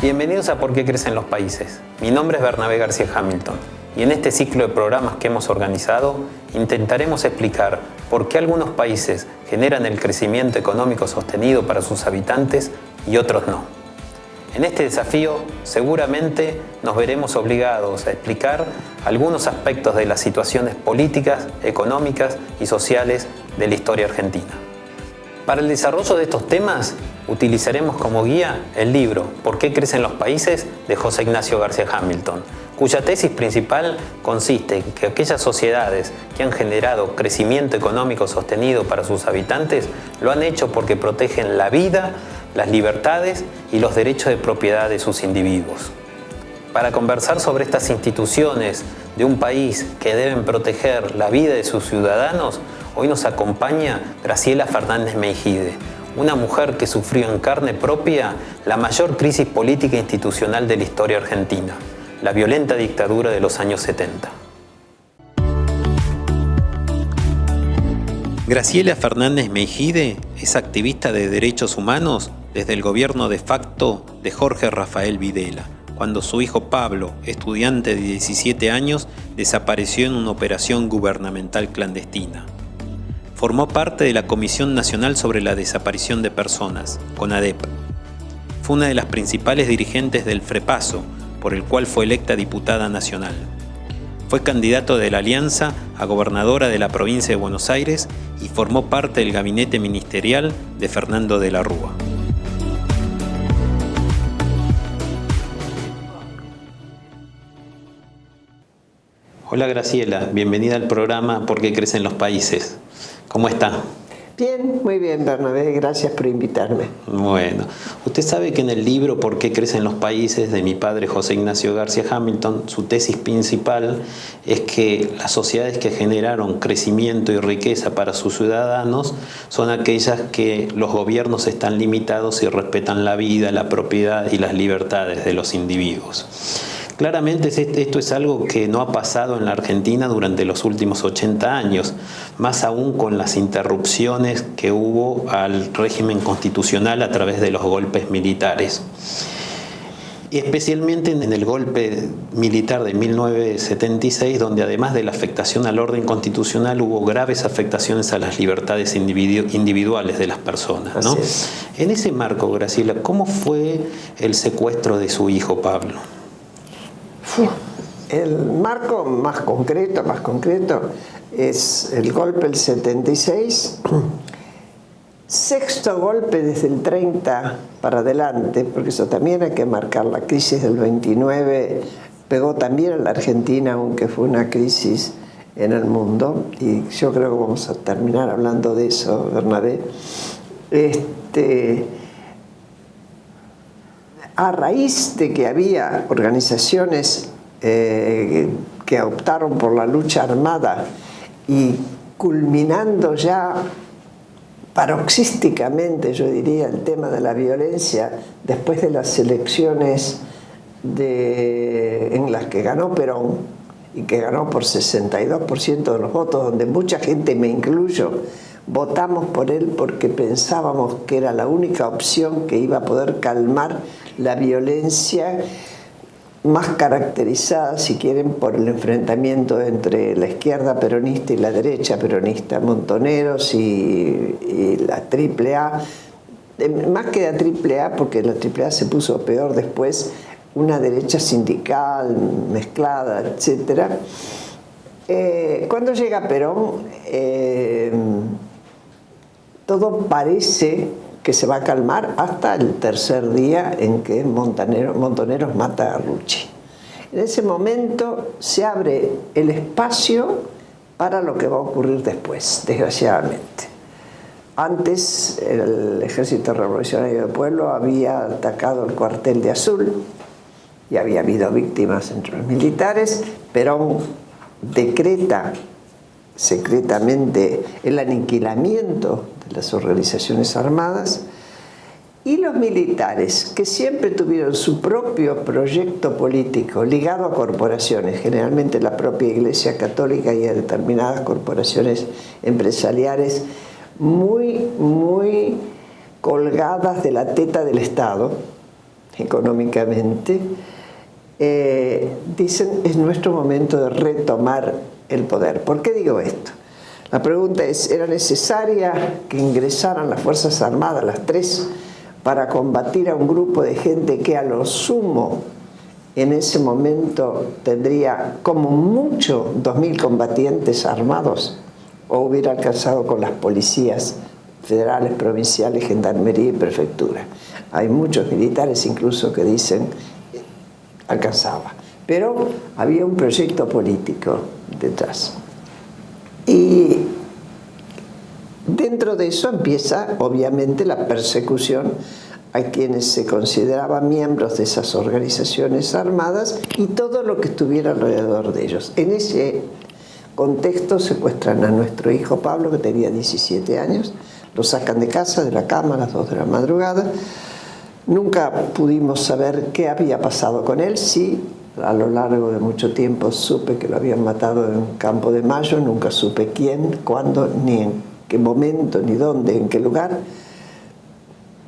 Bienvenidos a ¿Por qué crecen los países? Mi nombre es Bernabé García Hamilton y en este ciclo de programas que hemos organizado intentaremos explicar por qué algunos países generan el crecimiento económico sostenido para sus habitantes y otros no. En este desafío seguramente nos veremos obligados a explicar algunos aspectos de las situaciones políticas, económicas y sociales de la historia argentina. Para el desarrollo de estos temas utilizaremos como guía el libro ¿Por qué crecen los países? De José Ignacio García Hamilton, cuya tesis principal consiste en que aquellas sociedades que han generado crecimiento económico sostenido para sus habitantes lo han hecho porque protegen la vida, las libertades y los derechos de propiedad de sus individuos. Para conversar sobre estas instituciones de un país que deben proteger la vida de sus ciudadanos, hoy nos acompaña Graciela Fernández Meijide, una mujer que sufrió en carne propia la mayor crisis política e institucional de la historia argentina, la violenta dictadura de los años 70. Graciela Fernández Meijide es activista de derechos humanos desde el gobierno de facto de Jorge Rafael Videla, cuando su hijo Pablo, estudiante de 17 años, desapareció en una operación gubernamental clandestina. Formó parte de la Comisión Nacional sobre la Desaparición de Personas, CONADEP. Fue una de las principales dirigentes del FREPASO, por el cual fue electa diputada nacional. Fue candidato de la Alianza a gobernadora de la provincia de Buenos Aires y formó parte del gabinete ministerial de Fernando de la Rúa. Hola Graciela, bienvenida al programa ¿Por qué crecen los países? ¿Cómo está? Bien, muy bien Bernabé, gracias por invitarme. Bueno, usted sabe que en el libro ¿Por qué crecen los países? De mi padre José Ignacio García Hamilton, su tesis principal es que las sociedades que generaron crecimiento y riqueza para sus ciudadanos son aquellas que los gobiernos están limitados y respetan la vida, la propiedad y las libertades de los individuos. Claramente esto es algo que no ha pasado en la Argentina durante los últimos 80 años, más aún con las interrupciones que hubo al régimen constitucional a través de los golpes militares. Y especialmente en el golpe militar de 1976, donde además de la afectación al orden constitucional hubo graves afectaciones a las libertades individuales de las personas, ¿no? En ese marco, Graciela, ¿cómo fue el secuestro de su hijo Pablo? El marco más concreto es el golpe del 76, sexto golpe desde el 30 para adelante, porque eso también hay que marcar. La crisis del 29 pegó también a la Argentina, aunque fue una crisis en el mundo, y yo creo que vamos a terminar hablando de eso, Bernabé. A raíz de que había organizaciones que optaron por la lucha armada y culminando ya paroxísticamente, yo diría, el tema de la violencia después de las elecciones en las que ganó Perón y que ganó por 62% de los votos, donde mucha gente, me incluyo, votamos por él porque pensábamos que era la única opción que iba a poder calmar la violencia más caracterizada, si quieren, por el enfrentamiento entre la izquierda peronista y la derecha peronista, Montoneros y la AAA. Más que la AAA, porque la AAA se puso peor después, una derecha sindical, mezclada, etc. Cuando llega Perón, todo parece que se va a calmar hasta el tercer día en que Montoneros mata a Rucci. En ese momento se abre el espacio para lo que va a ocurrir después, desgraciadamente. Antes el Ejército Revolucionario del Pueblo había atacado el cuartel de Azul y había habido víctimas entre los militares. Perón decreta secretamente el aniquilamiento de las organizaciones armadas, y los militares, que siempre tuvieron su propio proyecto político ligado a corporaciones, generalmente la propia Iglesia Católica y a determinadas corporaciones empresariales muy colgadas de la teta del Estado, económicamente, dicen es nuestro momento de retomar el poder. ¿Por qué digo esto? La pregunta es, ¿era necesaria que ingresaran las Fuerzas Armadas, las tres, para combatir a un grupo de gente que a lo sumo en ese momento tendría como mucho 2.000 combatientes armados? ¿O hubiera alcanzado con las policías federales, provinciales, gendarmería y prefectura? Hay muchos militares incluso que dicen alcanzaba. Pero había un proyecto político detrás. Y dentro de eso empieza, obviamente, la persecución a quienes se consideraban miembros de esas organizaciones armadas y todo lo que estuviera alrededor de ellos. En ese contexto secuestran a nuestro hijo Pablo, que tenía 17 años, lo sacan de casa, de la cama, a las 2 de la madrugada. Nunca pudimos saber qué había pasado con él. Sí, a lo largo de mucho tiempo supe que lo habían matado en Campo de Mayo, nunca supe quién, cuándo, ni en qué momento, ni dónde, en qué lugar.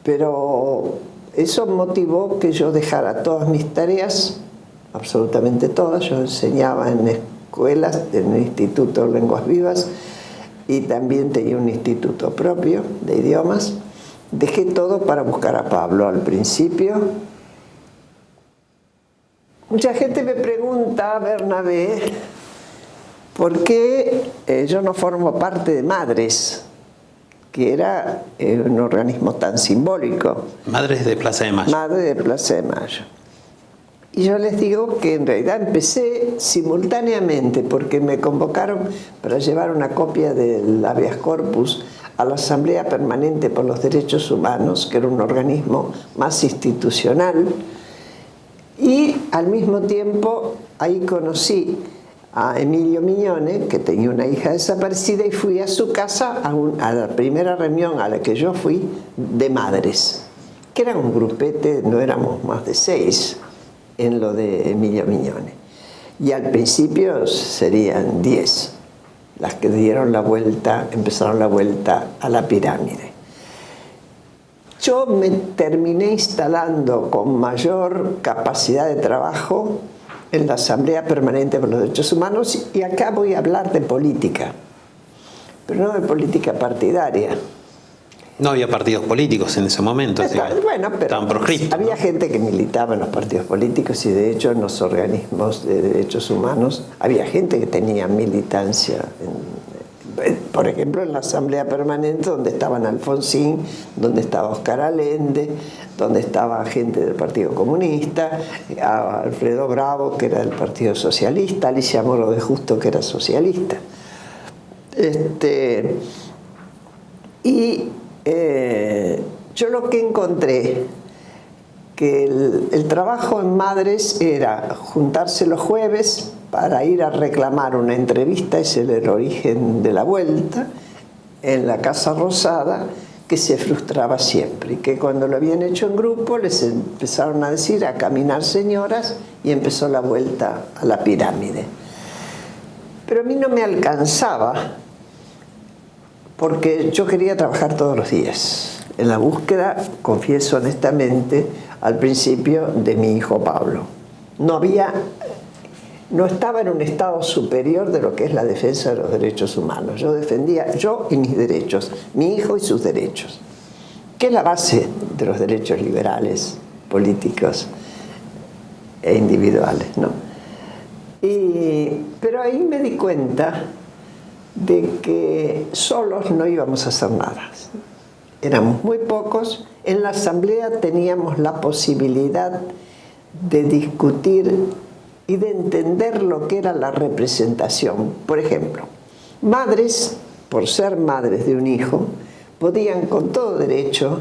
Pero eso motivó que yo dejara todas mis tareas, absolutamente todas. Yo enseñaba en escuelas, en el Instituto de Lenguas Vivas, y también tenía un instituto propio de idiomas. Dejé todo para buscar a Pablo. Al principio, mucha gente me pregunta, Bernabé, ¿por qué yo no formo parte de Madres? Que era un organismo tan simbólico. Madres de Plaza de Mayo. Madres de Plaza de Mayo. Y yo les digo que en realidad empecé simultáneamente porque me convocaron para llevar una copia del Habeas Corpus a la Asamblea Permanente por los Derechos Humanos, que era un organismo más institucional, y al mismo tiempo ahí conocí a Emilio Miñone, que tenía una hija desaparecida, y fui a su casa a la primera reunión a la que yo fui de Madres, que era un grupete, no éramos más de 6 en lo de Emilio Miñone. Y al principio serían 10 las que dieron la vuelta, empezaron la vuelta a la pirámide. Yo me terminé instalando con mayor capacidad de trabajo en la Asamblea Permanente por los Derechos Humanos, y acá voy a hablar de política, pero no de política partidaria. No había partidos políticos en ese momento. Bueno, pero estaban proscritos, había ¿no? gente que militaba en los partidos políticos, y de hecho en los organismos de derechos humanos había gente que tenía militancia. Por ejemplo, en la Asamblea Permanente, donde estaban Alfonsín, donde estaba Oscar Allende, donde estaba gente del Partido Comunista, Alfredo Bravo, que era del Partido Socialista, Alicia Moro de Justo, que era socialista. Yo lo que encontré, que el trabajo en Madres era juntarse los jueves para ir a reclamar una entrevista, ese era el origen de la vuelta, en la Casa Rosada, que se frustraba siempre, y que cuando lo habían hecho en grupo les empezaron a decir a caminar señoras, y empezó la vuelta a la pirámide. Pero a mí no me alcanzaba, porque yo quería trabajar todos los días en la búsqueda, confieso honestamente, al principio, de mi hijo Pablo. No estaba en un estado superior de lo que es la defensa de los derechos humanos. Yo defendía yo y mis derechos, mi hijo y sus derechos, que es la base de los derechos liberales, políticos e individuales, ¿no? Pero ahí me di cuenta de que solos no íbamos a hacer nada. Éramos muy pocos. En la Asamblea teníamos la posibilidad de discutir y de entender lo que era la representación. Por ejemplo, Madres, por ser madres de un hijo, podían con todo derecho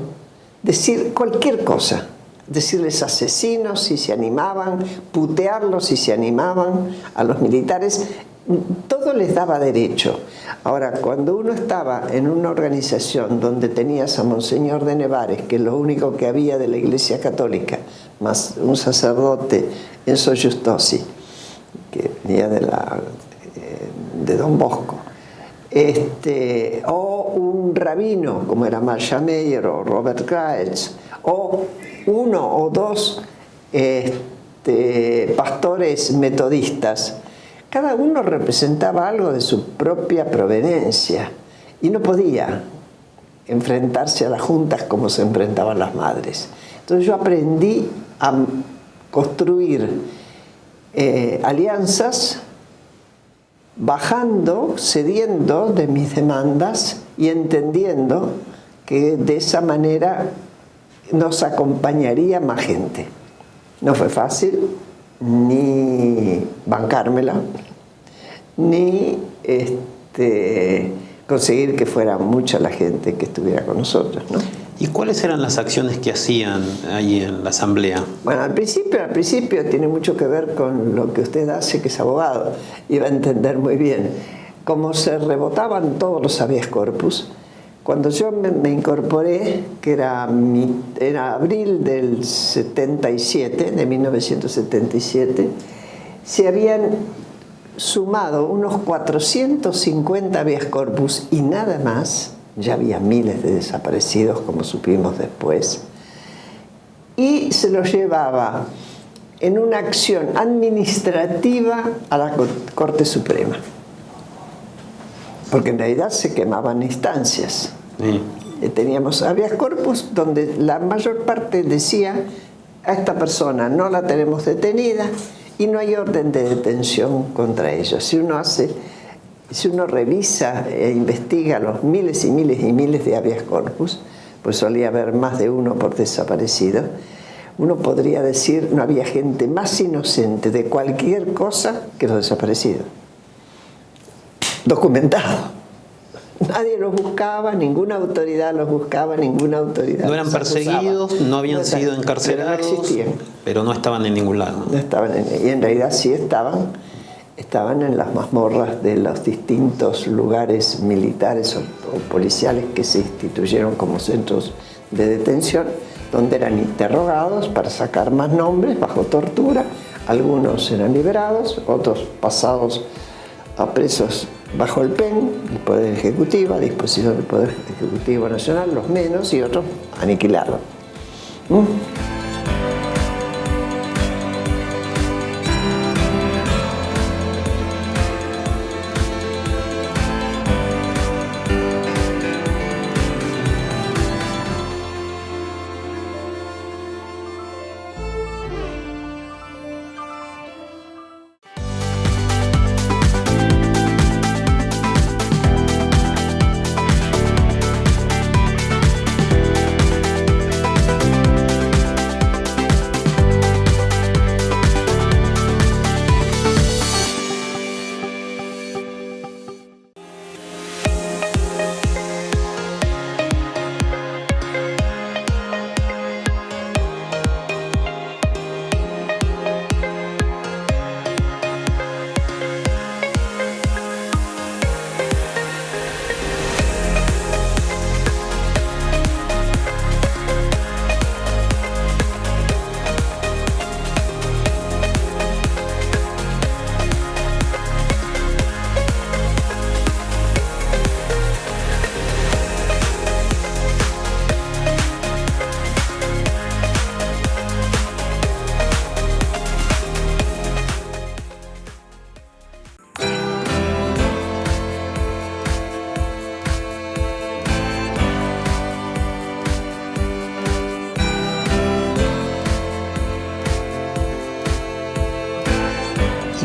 decir cualquier cosa, decirles asesinos si se animaban, putearlos si se animaban a los militares. Todo les daba derecho. Ahora, cuando uno estaba en una organización donde tenías a Monseñor de Nevares, que es lo único que había de la Iglesia Católica, más un sacerdote, Enzo Giustosi, que venía de Don Bosco, o un un rabino, como era Marshall Mayer o Robert Graetz, o uno o dos pastores metodistas, cada uno representaba algo de su propia proveniencia y no podía enfrentarse a las juntas como se enfrentaban las madres. Entonces yo aprendí a construir alianzas bajando, cediendo de mis demandas y entendiendo que de esa manera nos acompañaría más gente. No fue fácil ni bancármela, ni conseguir que fuera mucha la gente que estuviera con nosotros, ¿no? ¿Y cuáles eran las acciones que hacían ahí en la asamblea? Bueno, al principio tiene mucho que ver con lo que usted hace, que es abogado, y va a entender muy bien. Como se rebotaban todos los habeas corpus, cuando yo me incorporé, que era abril del 77, de 1977, se habían sumado unos 450 habeas corpus y nada más. Ya había miles de desaparecidos, como supimos después, y se los llevaba en una acción administrativa a la Corte Suprema, porque en realidad se quemaban instancias. Teníamos habeas corpus donde la mayor parte decía: a esta persona no la tenemos detenida y no hay orden de detención contra ella. Si uno revisa e investiga los miles y miles y miles de habeas corpus, pues solía haber más de uno por desaparecido, uno podría decir no había gente más inocente de cualquier cosa que los desaparecidos. Documentado. Nadie los buscaba, ninguna autoridad los buscaba, ninguna autoridad. No eran perseguidos, no habían sido encarcelados, pero no existían. Pero no estaban en ningún lado. No estaban y en realidad sí estaban en las mazmorras de los distintos lugares militares o policiales que se instituyeron como centros de detención, donde eran interrogados para sacar más nombres bajo tortura. Algunos eran liberados, otros pasados a presos bajo el PEN, el Poder Ejecutivo, a disposición del Poder Ejecutivo Nacional, los menos, y otros aniquilados.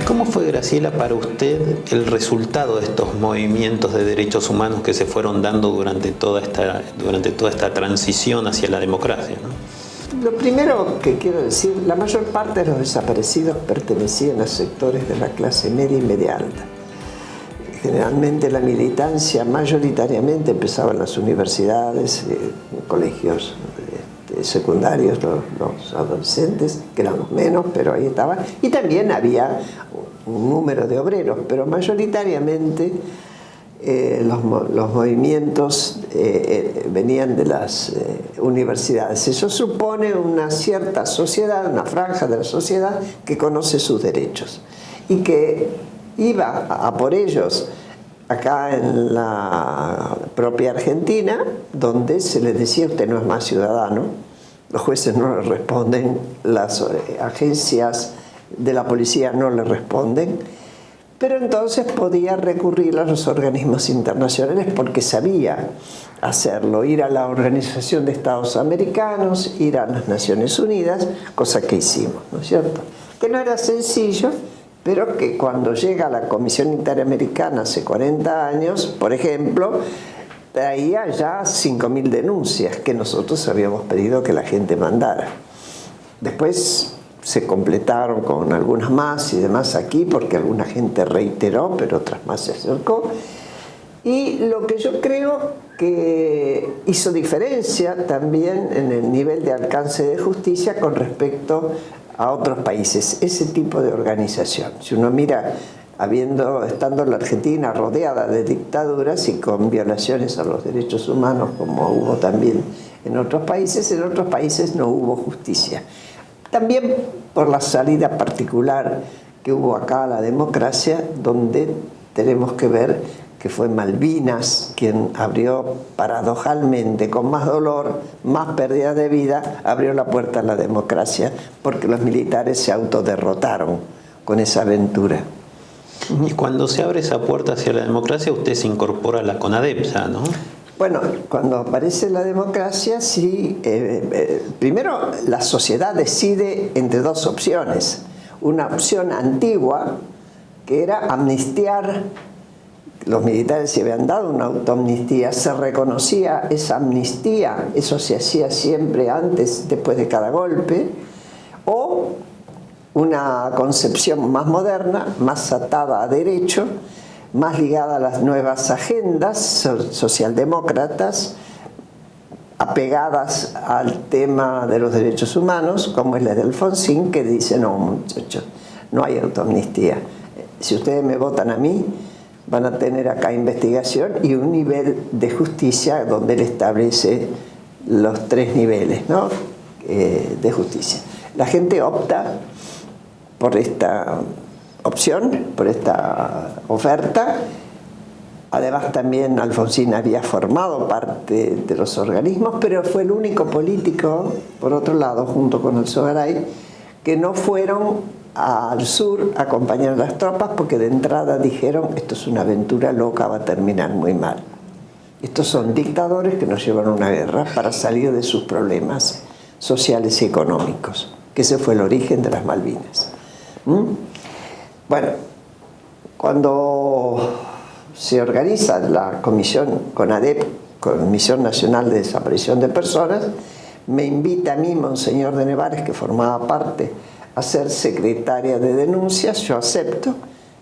¿Cómo fue, Graciela, para usted el resultado de estos movimientos de derechos humanos que se fueron dando durante toda esta transición hacia la democracia, ¿no? Lo primero que quiero decir, la mayor parte de los desaparecidos pertenecían a sectores de la clase media y media alta. Generalmente la militancia mayoritariamente empezaba en las universidades, colegios secundarios, los adolescentes, que eran los menos, pero ahí estaban. Y también había un número de obreros, pero mayoritariamente los movimientos venían de las universidades. Eso supone una cierta sociedad, una franja de la sociedad que conoce sus derechos y que iba a por ellos acá en la propia Argentina, donde se les decía: usted no es más ciudadano, los jueces no le responden, las agencias de la policía no le responden, pero entonces podía recurrir a los organismos internacionales porque sabía hacerlo, ir a la Organización de Estados Americanos, ir a las Naciones Unidas, cosa que hicimos, ¿no es cierto? Que no era sencillo, pero que cuando llega a la Comisión Interamericana hace 40 años, por ejemplo, traía ya 5.000 denuncias que nosotros habíamos pedido que la gente mandara. Después se completaron con algunas más y demás aquí, porque alguna gente reiteró, pero otras más se acercó. Y lo que yo creo que hizo diferencia también en el nivel de alcance de justicia con respecto a otros países, ese tipo de organización. Si uno mira, estando la Argentina rodeada de dictaduras y con violaciones a los derechos humanos, como hubo también en otros países no hubo justicia. También por la salida particular que hubo acá a la democracia, donde tenemos que ver que fue Malvinas quien abrió paradojalmente, con más dolor, más pérdida de vida, abrió la puerta a la democracia, porque los militares se autoderrotaron con esa aventura. Y cuando se abre esa puerta hacia la democracia, usted se incorpora a la CONADEP ya, ¿no? Bueno, cuando aparece la democracia, sí, primero la sociedad decide entre dos opciones. Una opción antigua, que era amnistiar. Los militares se habían dado una autoamnistía, se reconocía esa amnistía, eso se hacía siempre antes, después de cada golpe, o una concepción más moderna, más atada a derecho, más ligada a las nuevas agendas socialdemócratas, apegadas al tema de los derechos humanos, como es la de Alfonsín, que dice: no, muchachos, no hay autoamnistía. Si ustedes me votan a mí, van a tener acá investigación y un nivel de justicia donde él establece los 3 niveles, ¿no? De justicia. La gente opta por esta opción, por esta oferta. Además, también Alfonsín había formado parte de los organismos, pero fue el único político, por otro lado, junto con Alzogaray, que no fueron al sur a acompañar a las tropas, porque de entrada dijeron: esto es una aventura loca, va a terminar muy mal. Estos son dictadores que nos llevan a una guerra para salir de sus problemas sociales y económicos, que ese fue el origen de las Malvinas. Bueno, cuando se organiza la comisión CONADEP, Comisión Nacional de Desaparición de Personas, me invita a mí Monseñor de Nevares, que formaba parte, a ser secretaria de denuncias. Yo acepto,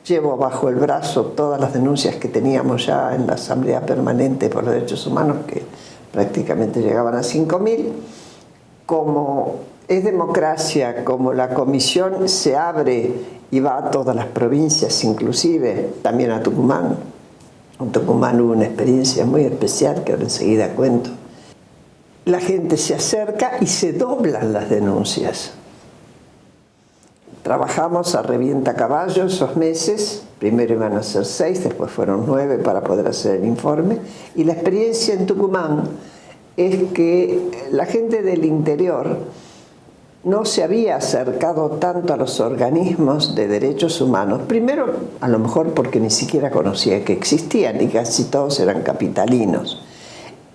llevo bajo el brazo todas las denuncias que teníamos ya en la Asamblea Permanente por los Derechos Humanos, que prácticamente llegaban a 5.000. Como es democracia, como la comisión se abre y va a todas las provincias, inclusive también a Tucumán. En Tucumán hubo una experiencia muy especial que ahora enseguida cuento. La gente se acerca y se doblan las denuncias. Trabajamos a revienta caballo esos meses, primero iban a ser 6, después fueron 9 para poder hacer el informe, y la experiencia en Tucumán es que la gente del interior no se había acercado tanto a los organismos de derechos humanos, primero a lo mejor porque ni siquiera conocía que existían y casi todos eran capitalinos,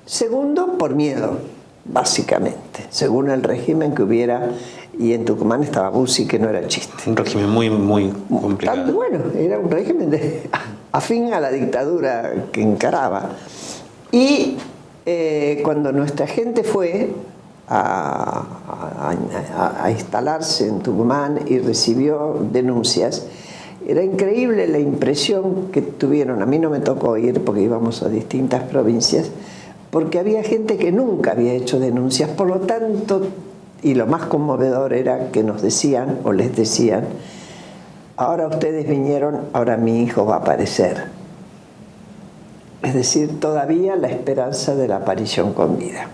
segundo por miedo, básicamente, según el régimen que hubiera. Y en Tucumán estaba Bussi, que no era chiste. Un régimen muy, muy complicado. Bueno, era un régimen afín a la dictadura que encaraba. Y cuando nuestra gente fue a instalarse en Tucumán y recibió denuncias, era increíble la impresión que tuvieron. A mí no me tocó ir porque íbamos a distintas provincias, porque había gente que nunca había hecho denuncias, por lo tanto. Y lo más conmovedor era que nos decían, o les decían: ahora ustedes vinieron, ahora mi hijo va a aparecer. Es decir, todavía la esperanza de la aparición con vida.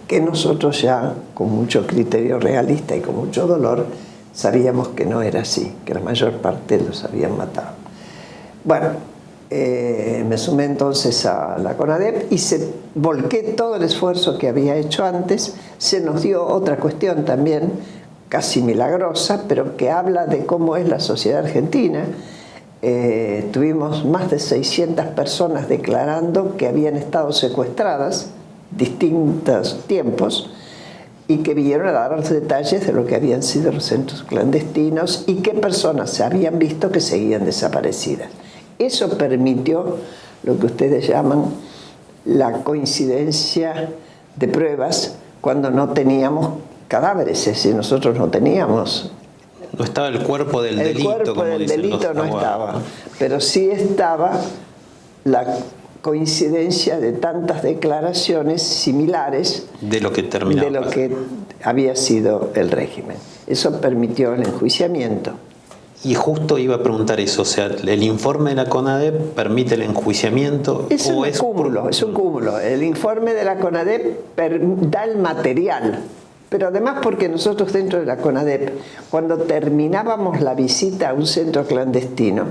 Que nosotros ya, con mucho criterio realista y con mucho dolor, sabíamos que no era así, que la mayor parte los habían matado. Bueno, me sumé entonces a la CONADEP y volqué todo el esfuerzo que había hecho antes. Se nos dio otra cuestión también, casi milagrosa, pero que habla de cómo es la sociedad argentina. Tuvimos más de 600 personas declarando que habían estado secuestradas distintos tiempos y que vinieron a dar detalles de lo que habían sido los centros clandestinos y qué personas se habían visto que seguían desaparecidas. Eso permitió lo que ustedes llaman la coincidencia de pruebas cuando no teníamos cadáveres, es decir, nosotros no teníamos. No estaba el cuerpo del delito. El cuerpo del delito no estaba, pero sí estaba la coincidencia de tantas declaraciones similares de lo que terminaba, de lo que había sido el régimen. Eso permitió el enjuiciamiento. Y justo iba a preguntar eso, o sea, ¿el informe de la CONADEP permite el enjuiciamiento? Es un cúmulo, es un cúmulo. El informe de la CONADEP da el material, pero además porque nosotros dentro de la CONADEP, cuando terminábamos la visita a un centro clandestino,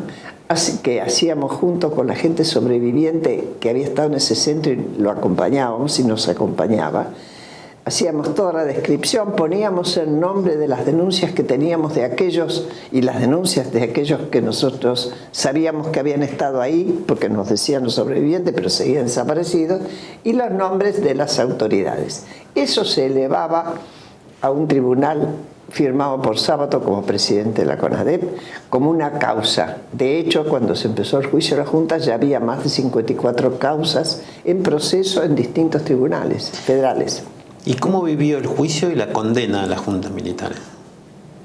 así que hacíamos junto con la gente sobreviviente que había estado en ese centro y lo acompañábamos y nos acompañaba, hacíamos toda la descripción, poníamos el nombre de las denuncias que teníamos de aquellos y las denuncias de aquellos que nosotros sabíamos que habían estado ahí, porque nos decían los sobrevivientes, pero seguían desaparecidos, y los nombres de las autoridades. Eso se elevaba a un tribunal firmado por Sábato como presidente de la CONADEP, como una causa. De hecho, cuando se empezó el juicio de la Junta ya había más de 54 causas en proceso en distintos tribunales federales. ¿Y cómo vivió el juicio y la condena a las juntas militares?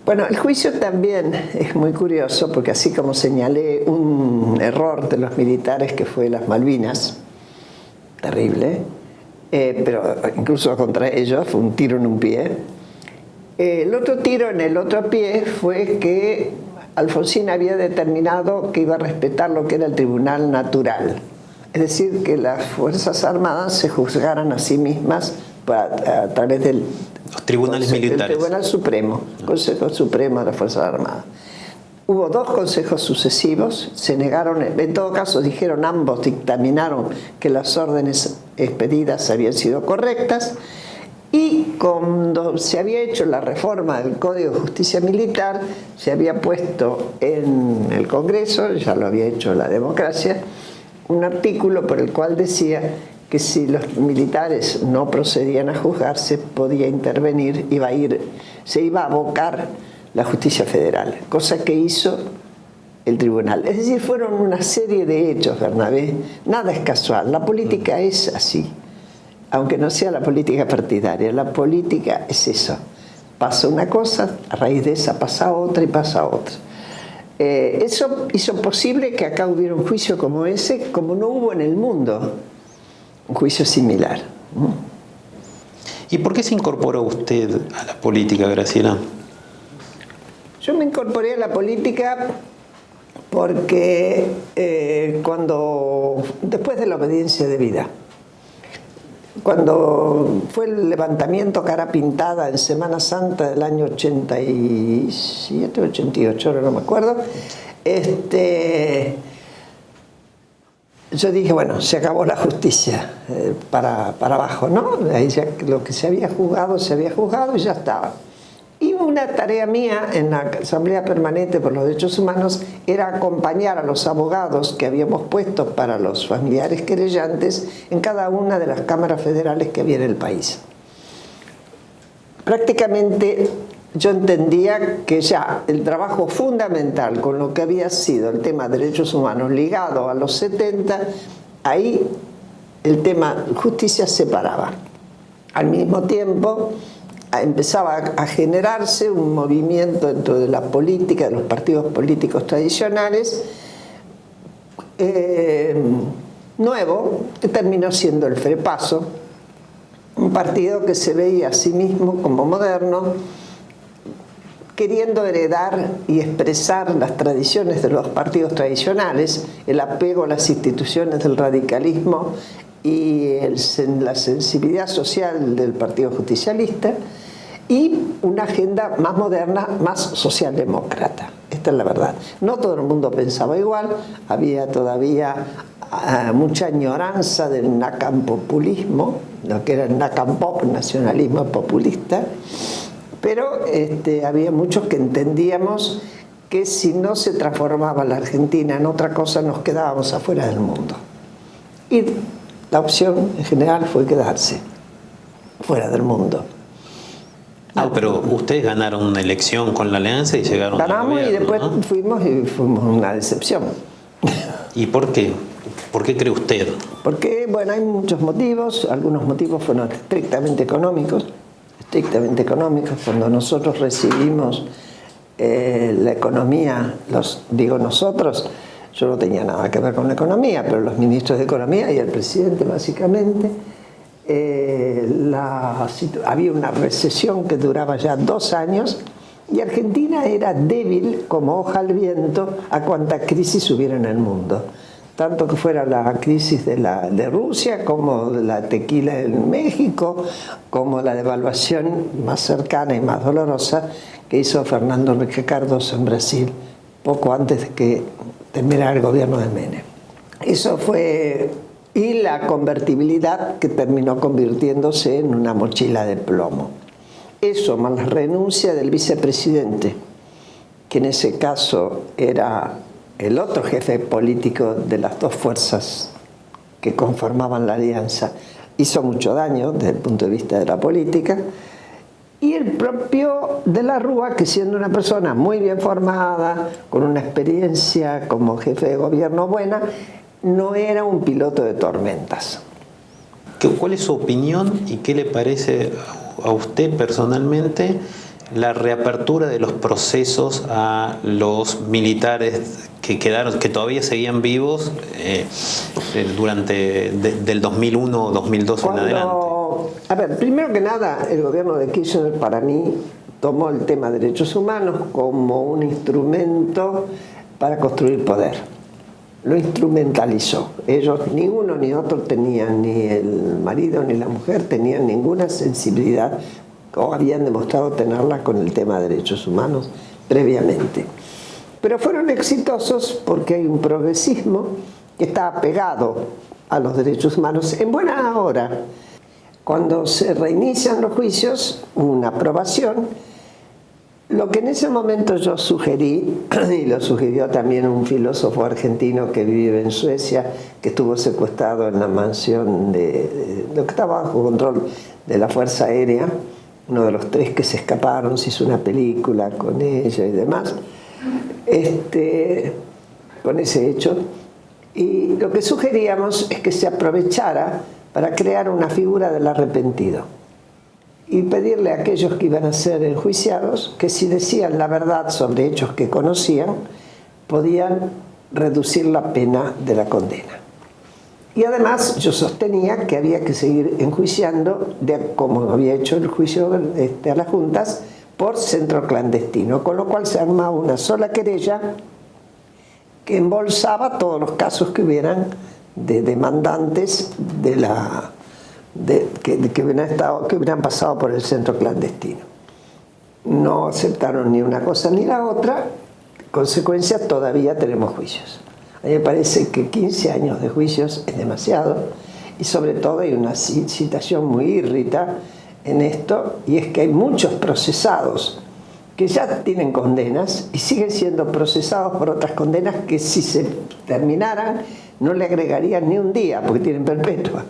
Bueno, el juicio también es muy curioso porque así como señalé un error de los militares que fue las Malvinas, terrible, pero incluso contra ellos fue un tiro en un pie. El otro tiro en el otro pie fue que Alfonsín había determinado que iba a respetar lo que era el tribunal natural, es decir, que las Fuerzas Armadas se juzgaran a sí mismas a través del los tribunales militares. El Tribunal Supremo, Consejo Supremo de las Fuerzas Armadas. Hubo dos consejos sucesivos, se negaron, en todo caso dijeron ambos, dictaminaron que las órdenes expedidas habían sido correctas, y cuando se había hecho la reforma del Código de Justicia Militar, se había puesto en el Congreso, ya lo había hecho la democracia, un artículo por el cual decía que si los militares no procedían a juzgarse, podía intervenir, se iba a abocar la justicia federal, cosa que hizo el tribunal. Es decir, fueron una serie de hechos, Bernabé, nada es casual, la política es así, aunque no sea la política partidaria, la política es eso, pasa una cosa, a raíz de esa pasa otra y pasa otra. Eso hizo posible que acá hubiera un juicio como ese, como no hubo en el mundo un juicio similar. ¿Y por qué se incorporó usted a la política, Graciela? Yo me incorporé a la política porque después de la obediencia debida, cuando fue el levantamiento cara pintada en Semana Santa del año 87, 88, ahora no me acuerdo, yo dije, bueno, se acabó la justicia para abajo, ¿no? Ahí ya lo que se había juzgado y ya estaba. Y una tarea mía en la Asamblea Permanente por los Derechos Humanos era acompañar a los abogados que habíamos puesto para los familiares querellantes en cada una de las cámaras federales que había en el país. Prácticamente yo entendía que ya el trabajo fundamental con lo que había sido el tema de derechos humanos ligado a los 70, ahí el tema justicia se paraba. Al mismo tiempo empezaba a generarse un movimiento dentro de la política, de los partidos políticos tradicionales, nuevo, que terminó siendo el FREPASO, un partido que se veía a sí mismo como moderno, queriendo heredar y expresar las tradiciones de los partidos tradicionales, el apego a las instituciones del radicalismo y la sensibilidad social del Partido Justicialista, y una agenda más moderna, más socialdemócrata. esta es la verdad. No todo el mundo pensaba igual, había todavía mucha añoranza del nacanpopulismo, lo que era el nacanpop, nacionalismo populista, pero había muchos que entendíamos que si no se transformaba la Argentina en otra cosa, nos quedábamos afuera del mundo. Y la opción en general fue quedarse fuera del mundo. Pero ustedes ganaron una elección con la alianza y llegaron ganamos al gobierno, y después, ¿no? fuimos una decepción. ¿Y por qué? ¿Por qué cree usted? Porque, bueno, hay muchos motivos. Algunos motivos fueron estrictamente económicos. Cuando nosotros recibimos la economía, digo nosotros, yo no tenía nada que ver con la economía, pero los ministros de Economía y el presidente básicamente, había una recesión que duraba ya 2 años y Argentina era débil como hoja al viento a cuanta crisis hubiera en el mundo. Tanto que fuera la crisis de Rusia, como de la tequila en México, como la devaluación más cercana y más dolorosa que hizo Fernando Henrique Cardoso en Brasil, poco antes de que terminara el gobierno de Menem. Eso fue, y la convertibilidad que terminó convirtiéndose en una mochila de plomo. Eso más la renuncia del vicepresidente, que en ese caso era el otro jefe político de las dos fuerzas que conformaban la alianza, hizo mucho daño desde el punto de vista de la política, y el propio de la Rúa, que siendo una persona muy bien formada, con una experiencia como jefe de gobierno buena, no era un piloto de tormentas. ¿Cuál es su opinión y qué le parece a usted personalmente la reapertura de los procesos a los militares que todavía seguían vivos durante del 2001 o 2002 en adelante? A ver, primero que nada, el gobierno de Kirchner para mí tomó el tema de derechos humanos como un instrumento para construir poder. Lo instrumentalizó. Ellos, ni uno ni otro tenían, ni el marido ni la mujer tenían ninguna sensibilidad o habían demostrado tenerla con el tema de derechos humanos previamente. Pero fueron exitosos porque hay un progresismo que está pegado a los derechos humanos en buena hora. Cuando se reinician los juicios, una aprobación. Lo que en ese momento yo sugerí, y lo sugirió también un filósofo argentino que vive en Suecia, que estuvo secuestrado en la mansión de lo que estaba bajo control de la Fuerza Aérea, uno de los 3 que se escaparon, se hizo una película con ella y demás, con ese hecho. Y lo que sugeríamos es que se aprovechara para crear una figura del arrepentido y pedirle a aquellos que iban a ser enjuiciados que si decían la verdad sobre hechos que conocían, podían reducir la pena de la condena. Y además yo sostenía que había que seguir enjuiciando, como había hecho el juicio a las juntas, por centro clandestino, con lo cual se armaba una sola querella que embolsaba todos los casos que hubieran de demandantes que hubieran pasado por el centro clandestino. No aceptaron ni una cosa ni la otra, consecuencia todavía tenemos juicios. A mí me parece que 15 años de juicios es demasiado, y sobre todo hay una situación muy irrita en esto, y es que hay muchos procesados que ya tienen condenas y siguen siendo procesados por otras condenas que si se terminaran no le agregarían ni un día porque tienen perpetua.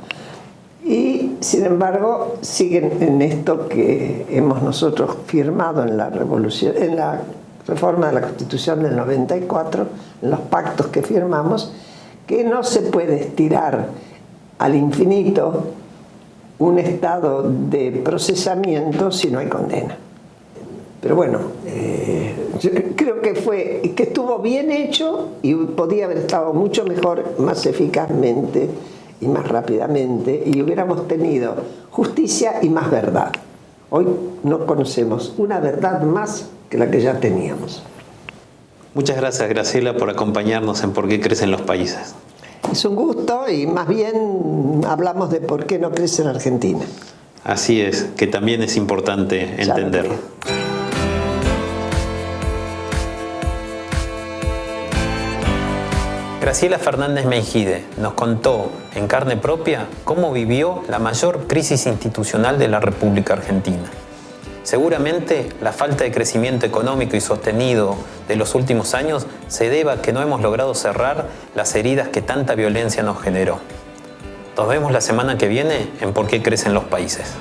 Y sin embargo siguen en esto que hemos nosotros firmado en la revolución, en la reforma de la Constitución del 94, en los pactos que firmamos, que no se puede estirar al infinito un estado de procesamiento si no hay condena. Pero bueno, yo creo que estuvo bien hecho y podía haber estado mucho mejor, más eficazmente y más rápidamente, y hubiéramos tenido justicia y más verdad. Hoy no conocemos una verdad más que la que ya teníamos. Muchas gracias, Graciela, por acompañarnos en Por qué crecen los países. Es un gusto, y más bien hablamos de por qué no crece en Argentina. Así es, que también es importante entenderlo. Graciela Fernández Meijide nos contó en carne propia cómo vivió la mayor crisis institucional de la República Argentina. Seguramente la falta de crecimiento económico y sostenido de los últimos años se deba a que no hemos logrado cerrar las heridas que tanta violencia nos generó. Nos vemos la semana que viene en ¿Por qué crecen los países?